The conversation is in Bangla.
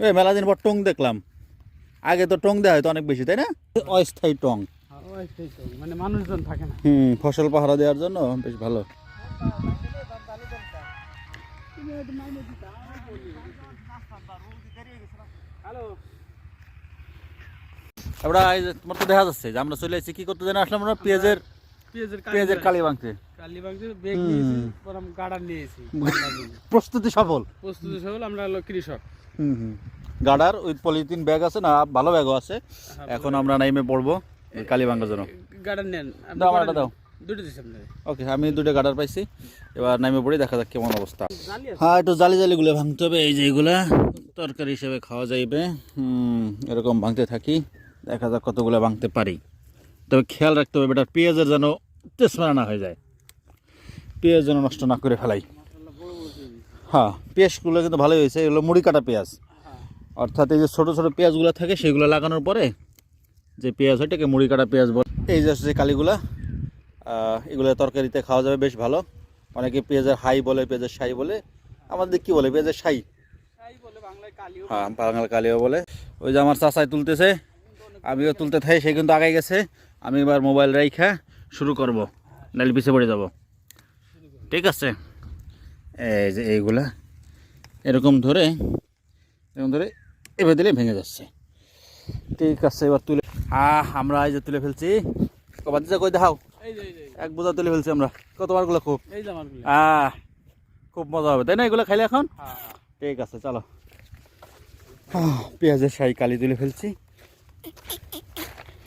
এই মেলা দিন পর টং দেখলাম, আগে তো টং দেওয়া হয়তো অনেক বেশি, তাই না? অস্থায়ী টং, মানে মানুষজন থাকে না। ফসল পাহারা দেওয়ার জন্য বেশ ভালো। আমরা এই যে তোমার তো দেখা যাচ্ছে যে আমরা চলে এসেছি কি করতে জানি, আসলাম আমরা পেঁয়াজের কালি ভাঙতে। বেগ নিয়েছি, পরে গাড়া নিয়েছি। প্রস্তুতি সফল। আমরা হলো কৃষক। গাড়ার ওই পলিথিন ব্যাগ আছে না, ভালো ব্যাগও আছে। এখন আমরা নাইমে পড়বো কালি ভাঙার জন্য। গাড়া নেন, দাও আমার দাও। দুটো দিচ্ছি আপনার। ওকে, আমি দুটো গাড়ার পাইছি, এবার নাইমে পড়ি, দেখা যাক কেমন অবস্থা। হ্যাঁ, একটু জালিগুলো ভাঙতে হবে, এই যে এগুলা তরকারি হিসেবে খাওয়া যাইবে। এরকম ভাঙতে থাকি, দেখা যাক কতগুলো ভাঙতে পারি। তবে খেয়াল রাখতে হবে বেটার পেঁয়াজের যেন তেজমারা না হয়ে যায়, পেঁয়াজ যেন নষ্ট না করে ফেলাই। হ্যাঁ, পেঁয়াজগুলো কিন্তু ভালোই হয়েছে, এগুলো মুড়ি কাটা পেঁয়াজ, অর্থাৎ এই যে ছোটো ছোটো পেঁয়াজগুলো থাকে সেগুলো লাগানোর পরে যে পেঁয়াজ হয় এটাকে মুড়ি কাটা পেঁয়াজ বলে। এই যে কালিগুলা, এগুলো তরকারিতে খাওয়া যাবে, বেশ ভালো। অনেকে পেঁয়াজের হাই বলে, পেঁয়াজের শাই বলে, আমাদের কি বলে পেঁয়াজের শাই, হ্যাঁ বাংলা কালিও বলে। ওই যে আমার চাচাই তুলতেছে, আমিও তুলতে থাই, সে কিন্তু আগাই গেছে। আমি এবার মোবাইল রাইখা শুরু করব, নাইলে পিছিয়ে পড়ে যাব। ঠিক আছে, এই যে এইগুলা এরকম ধরে এবার দিলে ভেঙে যাচ্ছে। ঠিক আছে, এবার তুলে আমরা এই যে তুলে ফেলছি। কবার দিতে কই দেখাও, এক বোঝা তুলে ফেলছি আমরা। কতবারগুলো খুব খুব মজা হবে, তাই না এগুলো খাইলে এখন? ঠিক আছে, চলো। পেঁয়াজের শাহী কালি তুলে ফেলছি।